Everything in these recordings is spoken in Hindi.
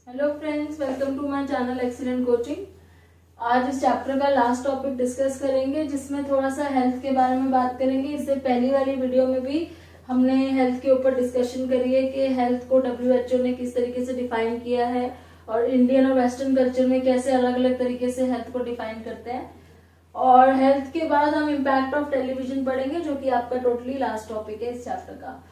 Hello friends, welcome to my channel excellent coaching. आज इस चैप्टर का लास्ट टॉपिक डिस्कस करेंगे, जिसमें थोड़ा सा हेल्थ के बारे में बात करेंगे। इससे पहली वाली वीडियो में भी हमने हेल्थ के ऊपर डिस्कशन करी है कि हेल्थ को WHO ने किस तरीके से डिफाइन किया है और इंडियन और वेस्टर्न कल्चर में कैसे अलग अलग तरीके से हेल्थ को डिफाइन करते हैं। और हेल्थ के बाद हम इम्पैक्ट ऑफ टेलीविजन पढ़ेंगे, जो कि आपका टोटली लास्ट टॉपिक है इस चैप्टर का।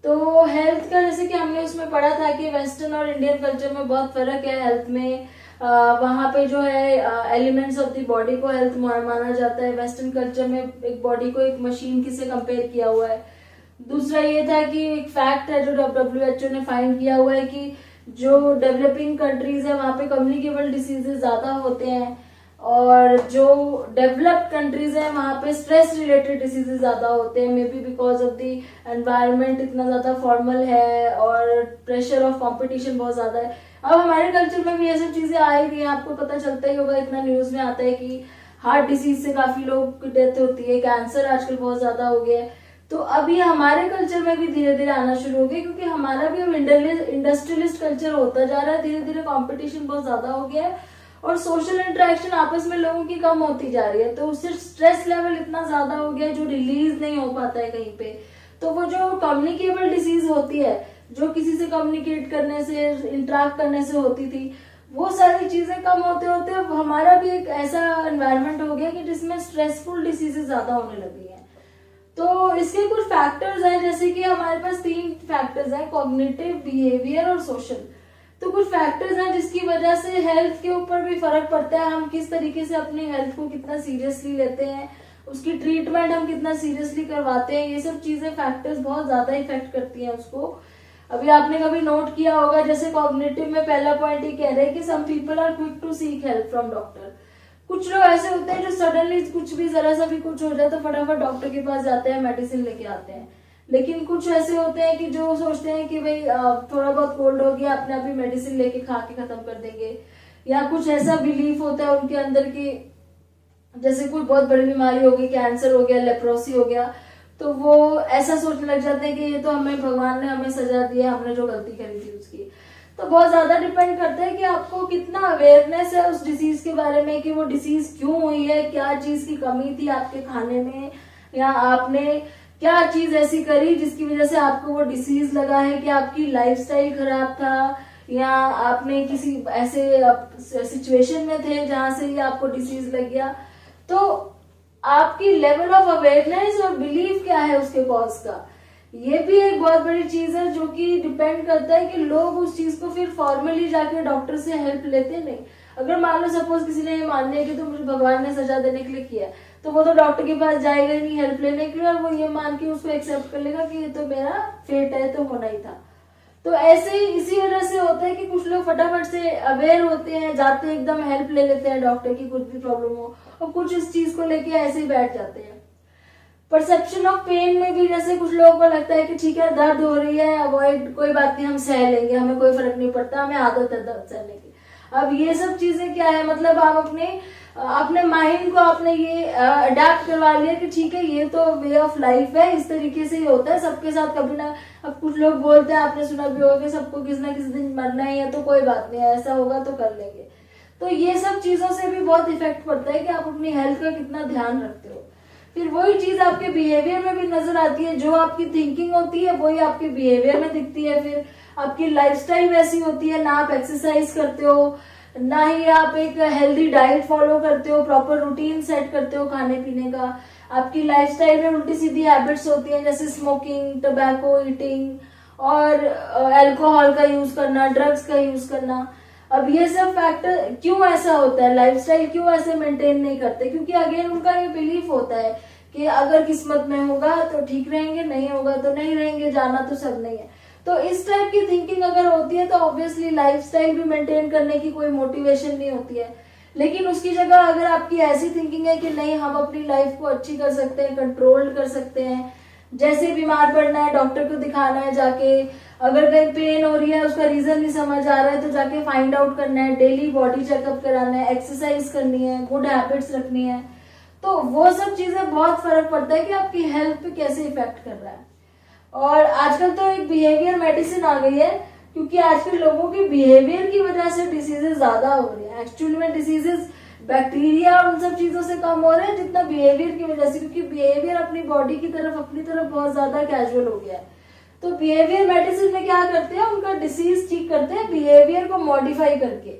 तो हेल्थ का जैसे कि हमने उसमें पढ़ा था कि वेस्टर्न और इंडियन कल्चर में बहुत फर्क है हेल्थ में। वहां पे जो है एलिमेंट्स ऑफ द बॉडी को हेल्थ माना जाता है। वेस्टर्न कल्चर में एक बॉडी को एक मशीन से कंपेयर किया हुआ है। दूसरा ये था कि एक फैक्ट है जो WHO ने फाइंड किया हुआ है कि जो डेवलपिंग कंट्रीज है वहां पे कम्युनिकेबल डिसीजेज ज्यादा होते हैं, और जो डेवलप्ड कंट्रीज है वहां पे स्ट्रेस रिलेटेड डिसीजेज ज्यादा होते हैं। May be because of the environment इतना ज्यादा फॉर्मल है और प्रेशर ऑफ कंपटीशन बहुत ज्यादा है। अब हमारे कल्चर में भी ये सब चीजें आ ही रही है, आपको पता चलता ही होगा, इतना न्यूज में आता है कि हार्ट डिसीज से काफी लोग की डेथ होती है, कैंसर आजकल बहुत ज्यादा हो गया है। तो अभी हमारे कल्चर में भी धीरे धीरे आना शुरू हो गया, क्योंकि हमारा भी अब इंडस्ट्रियलिस्ट कल्चर होता जा रहा है। धीरे धीरे कॉम्पिटिशन बहुत ज्यादा हो गया है और सोशल इंटरेक्शन आपस में लोगों की कम होती जा रही है। तो उससे स्ट्रेस लेवल इतना ज्यादा हो गया है जो रिलीज नहीं हो पाता है कहीं पे। तो वो जो कम्युनिकेबल डिसीज होती है, जो किसी से कम्युनिकेट करने से, इंटरेक्ट करने से होती थी, वो सारी चीजें कम होते होते अब हमारा भी एक ऐसा एनवायरनमेंट हो गया कि जिसमें स्ट्रेसफुल डिसीजेस ज्यादा होने लगी है। तो इसके कुछ फैक्टर्स हैं, जैसे कि हमारे पास 3 फैक्टर्स हैं: कॉग्निटिव, बिहेवियर और सोशल। तो कुछ फैक्टर्स हैं जिसकी वजह से हेल्थ के ऊपर भी फर्क पड़ता है। हम किस तरीके से अपनी हेल्थ को कितना सीरियसली लेते हैं, उसकी ट्रीटमेंट हम कितना सीरियसली करवाते हैं, ये सब चीजें फैक्टर्स बहुत ज्यादा इफेक्ट करती हैं उसको। अभी आपने कभी नोट किया होगा, जैसे कॉग्निटिव में पहला पॉइंट ये कह रहे हैं कि some people are quick to seek help from doctor. कुछ लोग ऐसे होते हैं जो सडनली कुछ भी, जरा सा भी कुछ हो जाए तो फटाफट डॉक्टर के पास जाते हैं, मेडिसिन लेके आते हैं। लेकिन कुछ ऐसे होते हैं कि जो सोचते हैं कि भाई थोड़ा बहुत कोल्ड हो गया, अपने आप ही मेडिसिन लेके खा के खत्म कर देंगे। या कुछ ऐसा बिलीफ होता है उनके अंदर की, जैसे कोई बहुत बड़ी बीमारी हो गई, कैंसर हो गया, लेप्रोसी हो गया, तो वो ऐसा सोचने लग जाते हैं कि ये तो हमें भगवान ने हमें सजा दी है, हमने जो गलती करी थी उसकी। तो बहुत ज्यादा डिपेंड करता है कि आपको कितना अवेयरनेस है उस डिसीज के बारे में, कि वो डिसीज क्यों हुई है, क्या चीज की कमी थी आपके खाने में, या आपने क्या चीज ऐसी करी जिसकी वजह से आपको वो डिसीज लगा है, कि आपकी लाइफस्टाइल खराब था, या आपने किसी ऐसे सिचुएशन में थे जहां से ये आपको डिसीज लग गया। तो आपकी लेवल ऑफ अवेयरनेस और बिलीफ क्या है उसके कॉज का, ये भी एक बहुत बड़ी चीज है जो कि डिपेंड करता है कि लोग उस चीज को फिर फॉर्मली जाके डॉक्टर से हेल्प लेते नहीं। अगर मान लो सपोज किसी ने ये मान लिया कि तो मुझे भगवान ने सजा देने के लिए किया, तो वो तो डॉक्टर के पास जाएगा ही नहीं हेल्प लेने के लिए, और वो ये मान के उसको एक्सेप्ट कर लेगा कि ये तो मेरा फेट है, तो होना ही था। तो ऐसे ही इसी वजह से होता है कि कुछ लोग फटाफट से अवेयर होते हैं, जाते हैं एकदम हेल्प ले लेते हैं डॉक्टर की, कुछ भी प्रॉब्लम हो, और कुछ इस चीज को लेके ऐसे ही बैठ जाते हैं। परसेप्शन ऑफ पेन में भी जैसे कुछ लोगों को लगता है कि ठीक है दर्द हो रही है, अवॉइड, कोई बात नहीं, हम सह लेंगे, हमें कोई फर्क नहीं पड़ता, हमें आदत है दर्द सहने की। अब ये सब चीजें क्या है, मतलब आप अपने माइंड को आपने ये अडेप्ट करवा लिया कि ठीक है ये तो वे ऑफ लाइफ है, इस तरीके से ही होता है सबके साथ, कभी ना। अब कुछ लोग बोलते हैं, आपने सुना भी होगा कि सबको किसी ना किसी दिन मरना ही है, तो कोई बात नहीं, ऐसा होगा तो कर लेंगे। तो ये सब चीजों से भी बहुत इफेक्ट पड़ता है कि आप अपनी हेल्थ का कितना ध्यान रखते हो। फिर वही चीज आपके बिहेवियर में भी नजर आती है, जो आपकी थिंकिंग होती है वही आपके बिहेवियर में दिखती है। फिर आपकी लाइफस्टाइल वैसी होती है, ना आप एक्सरसाइज करते हो, ना ही आप एक हेल्दी डाइट फॉलो करते हो, प्रॉपर रूटीन सेट करते हो खाने पीने का। आपकी लाइफस्टाइल में उल्टी सीधी हैबिट्स होती हैं, जैसे स्मोकिंग, टबैको, ईटिंग और अल्कोहल का यूज करना, ड्रग्स का यूज करना। अब ये सब फैक्टर क्यों ऐसा होता है, लाइफस्टाइल क्यों ऐसे मेंटेन नहीं करते, क्योंकि अगेन उनका ये बिलीफ होता है कि अगर किस्मत में होगा तो ठीक रहेंगे, नहीं होगा तो नहीं रहेंगे, जाना तो सब नहीं है। तो इस टाइप की थिंकिंग अगर होती है तो ऑब्वियसली लाइफस्टाइल भी मेंटेन करने की कोई मोटिवेशन नहीं होती है। लेकिन उसकी जगह अगर आपकी ऐसी थिंकिंग है कि नहीं, हम अपनी लाइफ को अच्छी कर सकते हैं, कंट्रोल कर सकते हैं, जैसे बीमार पड़ना है डॉक्टर को दिखाना है जाके, अगर कहीं पेन हो रही है उसका रीजन नहीं समझ आ रहा है तो जाके फाइंड आउट करना है, डेली बॉडी चेकअप कराना है, एक्सरसाइज करनी है, गुड हैबिट्स रखनी है। तो वो सब चीजें बहुत फर्क पड़ता है कि आपकी हेल्थ पे कैसे इफेक्ट कर रहा है। और आजकल तो एक बिहेवियर मेडिसिन आ गई है क्योंकि आजकल लोगों के बिहेवियर की वजह से डिसीजेस ज्यादा हो रही है। एक्चुअली में डिसीजेस बैक्टीरिया और उन सब चीजों से कम हो रहे हैं जितना बिहेवियर की वजह से, क्योंकि बिहेवियर अपनी बॉडी की तरफ अपनी तरफ बहुत ज्यादा कैजुअल हो गया है। तो बिहेवियर मेडिसिन में क्या करते हैं, उनका डिसीज ठीक करते हैं बिहेवियर को मॉडिफाई करके,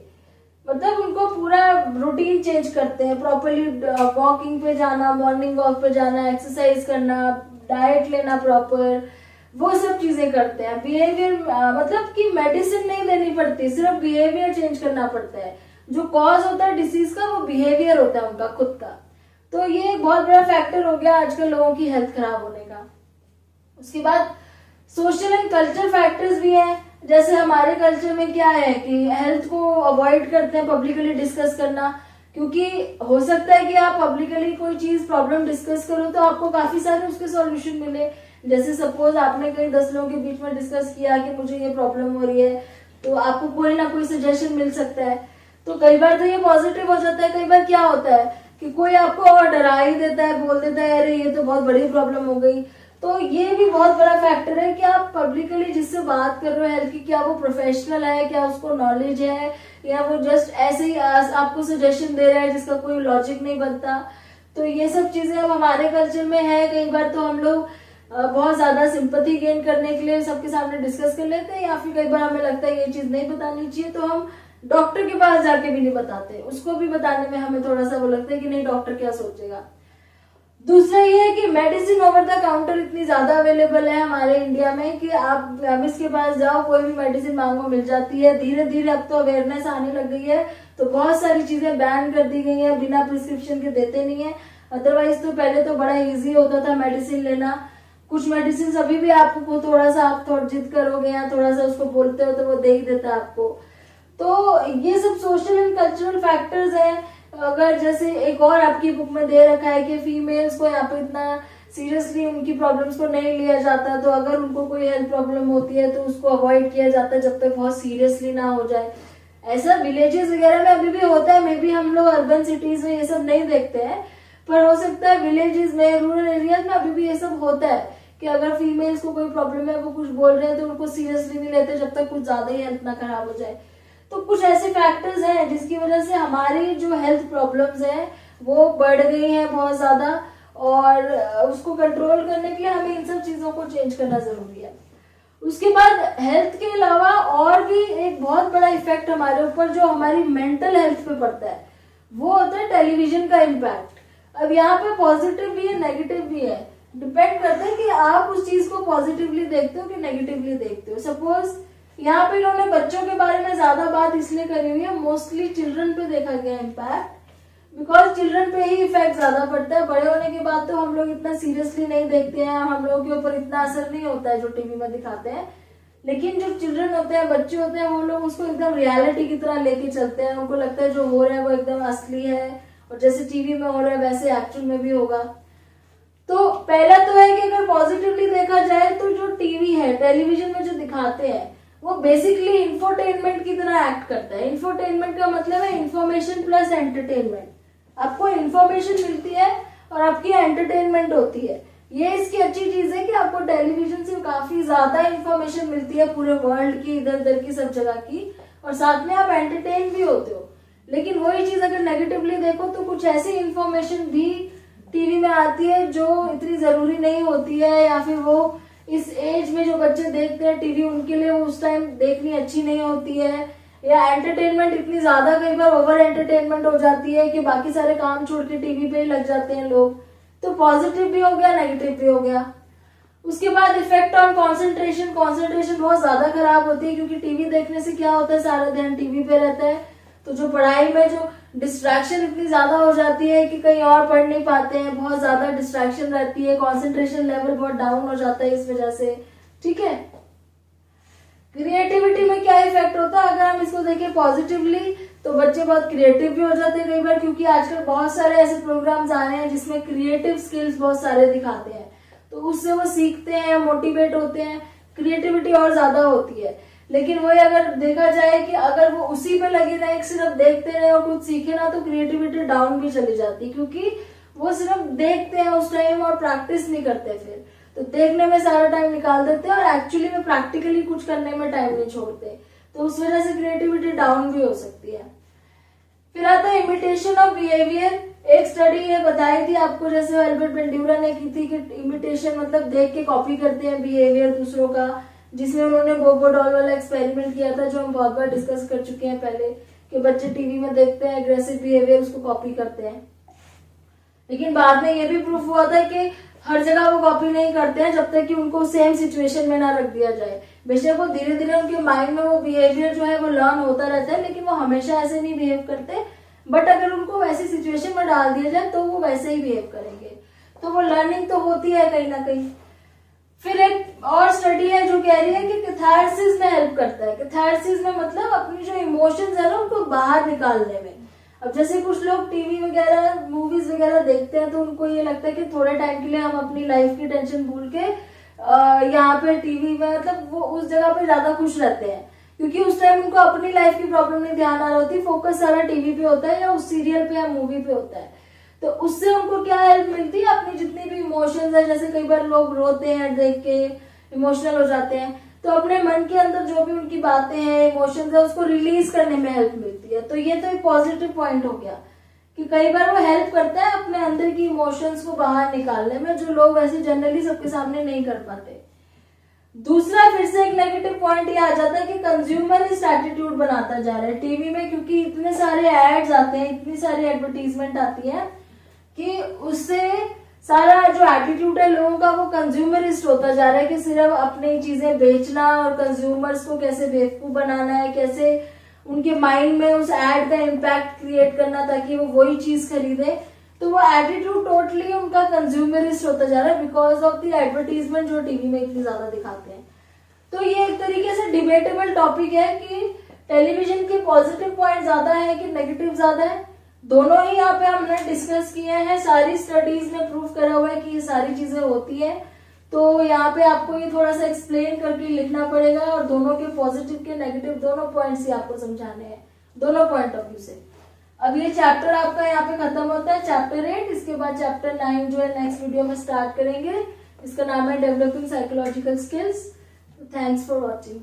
मतलब उनको पूरा रूटीन चेंज करते हैं, प्रॉपरली वॉकिंग पे जाना, मॉर्निंग वॉक पे जाना, एक्सरसाइज करना, डाइट लेना प्रॉपर, वो सब चीजें करते हैं। बिहेवियर मतलब कि मेडिसिन नहीं देनी पड़ती, सिर्फ बिहेवियर चेंज करना पड़ता है। जो कॉज होता है डिसीज का वो बिहेवियर होता है उनका खुद का। तो ये एक बहुत बड़ा फैक्टर हो गया आजकल लोगों की हेल्थ खराब होने का। उसके बाद सोशल एंड कल्चर फैक्टर्स भी हैं। जैसे हमारे कल्चर में क्या है कि हेल्थ को अवॉइड करते हैं पब्लिकली डिस्कस करना, क्योंकि हो सकता है कि आप पब्लिकली कोई चीज प्रॉब्लम डिस्कस करो तो आपको काफी सारे उसके सॉल्यूशन मिले। जैसे सपोज आपने कहीं 10 लोगों के बीच में डिस्कस किया कि मुझे ये प्रॉब्लम हो रही है, तो आपको कोई ना कोई सजेशन मिल सकता है। तो कई बार तो ये पॉजिटिव हो जाता है, कई बार क्या होता है कि कोई आपको और डरा ही देता है, बोल देता है अरे ये तो बहुत बड़ी प्रॉब्लम हो गई। तो ये भी बहुत बड़ा फैक्टर है कि आप पब्लिकली जिससे बात कर रहे हो हेल्थ की, क्या वो प्रोफेशनल है, क्या उसको नॉलेज है, या वो जस्ट ऐसे ही आपको सजेशन दे रहा है जिसका कोई लॉजिक नहीं बनता। तो ये सब चीजें अब हमारे कल्चर में है। कई बार तो हम लोग बहुत ज्यादा सिंपैथी गेन करने के लिए सबके सामने डिस्कस कर लेते हैं, या फिर कई बार हमें लगता है ये चीज नहीं बतानी चाहिए तो हम डॉक्टर के पास जाके भी नहीं बताते। उसको भी बताने में हमें थोड़ा सा वो लगता है कि नहीं डॉक्टर क्या सोचेगा। दूसरा ये है कि मेडिसिन ओवर द काउंटर इतनी ज्यादा अवेलेबल है हमारे इंडिया में कि आप केमिस्ट के पास जाओ, कोई भी मेडिसिन मांगो मिल जाती है। धीरे धीरे अब तो अवेयरनेस आने लग गई है, तो बहुत सारी चीजें बैन कर दी गई है, बिना प्रिस्क्रिप्शन के देते नहीं है। अदरवाइज तो पहले तो बड़ा इजी होता था मेडिसिन लेना। कुछ मेडिसिन अभी भी आपको थोड़ा सा आप थोड़ा जिद करोगे या थोड़ा सा उसको बोलते हो तो वो दे ही देता है आपको। तो ये सब सोशल एंड कल्चरल फैक्टर्स हैं। अगर जैसे एक और आपकी बुक में दे रखा है कि फीमेल्स को यहाँ पे इतना सीरियसली उनकी प्रॉब्लम्स को नहीं लिया जाता, तो अगर उनको कोई हेल्थ प्रॉब्लम होती है तो उसको अवॉइड किया जाता है जब तक बहुत सीरियसली ना हो जाए। ऐसा विलेजेस वगैरह में अभी भी होता है। मे बी हम लोग अर्बन सिटीज में ये सब नहीं देखते हैं, पर हो सकता है विलेजेस में, रूरल एरियाज में अभी भी ये सब होता है कि अगर फीमेल्स को कोई प्रॉब्लम है, वो कुछ बोल रहे हैं तो उनको सीरियसली नहीं लेते जब तक कुछ ज्यादा ही हेल्थ ना खराब हो जाए। तो कुछ ऐसे फैक्टर्स हैं जिसकी वजह से हमारी जो हेल्थ प्रॉब्लम्स हैं वो बढ़ गई हैं बहुत ज्यादा, और उसको कंट्रोल करने के लिए हमें इन सब चीजों को चेंज करना जरूरी है। उसके बाद हेल्थ के अलावा और भी एक बहुत बड़ा इफेक्ट हमारे ऊपर जो हमारी मेंटल हेल्थ पे पड़ता है वो होता है टेलीविजन का इम्पैक्ट। अब यहाँ पे पॉजिटिव भी है, नेगेटिव भी है। डिपेंड करता है कि आप उस चीज को पॉजिटिवली देखते हो कि नेगेटिवली देखते हो। सपोज यहाँ पे इन्होंने बच्चों के बारे में ज्यादा बात इसलिए करी हुई है, मोस्टली चिल्ड्रन पे देखा गया इम्पैक्ट, बिकॉज चिल्ड्रन पे ही इफेक्ट ज्यादा पड़ता है। बड़े होने के बाद तो हम लोग इतना सीरियसली नहीं देखते हैं, हम लोगों के ऊपर इतना असर नहीं होता है जो टीवी में दिखाते हैं। लेकिन जो चिल्ड्रन होते हैं, बच्चे होते हैं, वो लोग उसको एकदम रियलिटी की तरह लेके चलते हैं। उनको लगता है जो हो रहा है वो एकदम असली है, और जैसे टीवी में हो रहा है वैसे एक्चुअल में भी होगा। तो पहला तो है कि अगर पॉजिटिवली देखा जाए तो जो टीवी है, टेलीविजन में जो दिखाते हैं, वो बेसिकली इंफोटेनमेंट की तरह एक्ट करता है। इंफोटेनमेंट का मतलब है इंफॉर्मेशन प्लस एंटरटेनमेंट। आपको इंफॉर्मेशन मिलती है और आपकी एंटरटेनमेंट होती है। ये इसकी अच्छी चीज है कि आपको टेलीविजन से काफी ज्यादा इंफॉर्मेशन मिलती है पूरे वर्ल्ड की, इधर उधर की, सब जगह की, और साथ में आप एंटरटेन भी होते हो। लेकिन वही चीज अगर नेगेटिवली देखो तो कुछ ऐसी इंफॉर्मेशन भी टीवी में आती है जो इतनी जरूरी नहीं होती है, या फिर वो इस एज में जो बच्चे देखते हैं टीवी, उनके लिए उस टाइम देखनी अच्छी नहीं होती है, या एंटरटेनमेंट इतनी ज्यादा कई बार ओवर एंटरटेनमेंट हो जाती है कि बाकी सारे काम छोड़ के टीवी पे ही लग जाते हैं लोग। तो पॉजिटिव भी हो गया, नेगेटिव भी हो गया। उसके बाद इफेक्ट ऑन कंसंट्रेशन। कंसंट्रेशन बहुत ज्यादा खराब होती है, क्योंकि टीवी देखने से क्या होता है, सारा ध्यान टीवी पे रहता है। तो जो पढ़ाई में जो डिस्ट्रैक्शन इतनी ज्यादा हो जाती है कि कहीं और पढ़ नहीं पाते हैं, बहुत ज्यादा डिस्ट्रैक्शन रहती है, कंसंट्रेशन लेवल बहुत डाउन हो जाता है इस वजह से। ठीक है। क्रिएटिविटी में क्या इफेक्ट होता है, अगर हम इसको देखें पॉजिटिवली तो बच्चे बहुत क्रिएटिव भी हो जाते हैं कई बार, क्योंकि आजकल बहुत सारे ऐसे प्रोग्राम्स आ रहे हैं जिसमें क्रिएटिव स्किल्स बहुत सारे दिखाते हैं, तो उससे वो सीखते हैं, मोटिवेट होते हैं, क्रिएटिविटी और ज्यादा होती है। लेकिन वही अगर देखा जाए कि अगर वो उसी पे लगे रहे, सिर्फ देखते रहे और कुछ सीखे ना, तो क्रिएटिविटी डाउन भी चली जाती है, क्योंकि वो सिर्फ देखते हैं उस टाइम और प्रैक्टिस नहीं करते फिर। तो देखने में सारा टाइम निकाल देते हैं और एक्चुअली में प्रैक्टिकली कुछ करने में टाइम नहीं छोड़ते, तो उस वजह से क्रिएटिविटी डाउन भी हो सकती है। फिर आता है इमिटेशन ऑफ बिहेवियर। एक स्टडी ये बताई थी आपको, जैसे एल्बर्ट बेंड्यूरा ने की थी, कि इमिटेशन मतलब देख के कॉपी करते हैं बिहेवियर दूसरों का, जिसमें उन्होंने बोबो डॉल वाला एक्सपेरिमेंट किया था, जो हम बहुत बार डिस्कस कर चुके हैं पहले, कि बच्चे टीवी में देखते हैं एग्रेसिव बिहेवियर, उसको कॉपी करते हैं। लेकिन बाद में ये भी प्रूफ हुआ था कि हर जगह वो कॉपी नहीं करते हैं जब तक कि उनको सेम सिचुएशन में ना रख दिया जाए। बेशक वो धीरे धीरे उनके माइंड में वो बिहेवियर जो है वो लर्न होता रहता है, लेकिन वो हमेशा ऐसे नहीं बिहेव करते, बट अगर उनको वैसी सिचुएशन में डाल दिया जाए तो वो वैसे ही बिहेव करेंगे। तो वो लर्निंग तो होती है कहीं ना कहीं। फिर एक और स्टडी है जो कह रही है कि कैथारसिस में हेल्प करता है। कैथारसिस में मतलब अपनी जो इमोशंस है ना उनको बाहर निकालने में। अब जैसे कुछ लोग टीवी वगैरह मूवीज वगैरह देखते हैं तो उनको ये लगता है कि थोड़े टाइम के लिए हम अपनी लाइफ की टेंशन भूल के यहाँ पे टीवी में मतलब वो उस जगह पे ज्यादा खुश रहते हैं, क्योंकि उस टाइम उनको अपनी लाइफ की प्रॉब्लम नहीं ध्यान आ रही होती, फोकस सारा टीवी पे होता है या उस सीरियल पे या मूवी पे होता है। तो उससे उनको क्या हेल्प मिलती है, अपनी जितनी भी इमोशंस है, जैसे कई बार लोग रोते हैं देख के, इमोशनल हो जाते हैं, तो अपने मन के अंदर जो भी उनकी बातें हैं, इमोशंस है, उसको रिलीज करने में हेल्प मिलती है। तो ये तो एक पॉजिटिव पॉइंट हो गया कि कई बार वो हेल्प करता है अपने अंदर की इमोशंस को बाहर निकालने में, जो लोग वैसे जनरली सबके सामने नहीं कर पाते। दूसरा फिर से एक नेगेटिव पॉइंट ये आ जाता है कि कंज्यूमरिस्ट एटीट्यूड बनाता जा रहा है टीवी में, क्योंकि इतने सारे एड्स आते हैं, इतनी सारी एडवर्टीजमेंट आती है कि उससे सारा जो एटीट्यूड है लोगों का वो कंज्यूमरिस्ट होता जा रहा है, कि सिर्फ अपनी चीजें बेचना और कंज्यूमर्स को कैसे बेवकूफ बनाना है, कैसे उनके माइंड में उस एड का इम्पैक्ट क्रिएट करना ताकि वो वही चीज खरीदे। तो वो एटीट्यूड टोटली उनका कंज्यूमरिस्ट होता जा रहा है बिकॉज ऑफ द एडवर्टीजमेंट जो टीवी में इतनी ज्यादा दिखाते हैं। तो ये एक तरीके से डिबेटेबल टॉपिक है कि टेलीविजन के पॉजिटिव पॉइंट ज्यादा है कि नेगेटिव ज्यादा है। दोनों ही यहाँ पे हमने डिस्कस किए हैं, सारी स्टडीज में प्रूव करा हुआ है कि ये सारी चीजें होती है। तो यहाँ पे आपको ये थोड़ा सा एक्सप्लेन करके लिखना पड़ेगा और दोनों के पॉजिटिव के नेगेटिव दोनों पॉइंट्स ही आपको समझाने हैं, दोनों पॉइंट ऑफ व्यू से। अब ये चैप्टर आपका यहाँ पे खत्म होता है, चैप्टर 8। इसके बाद चैप्टर 9 जो है नेक्स्ट वीडियो में स्टार्ट करेंगे। इसका नाम है developing psychological skills. Thanks for watching.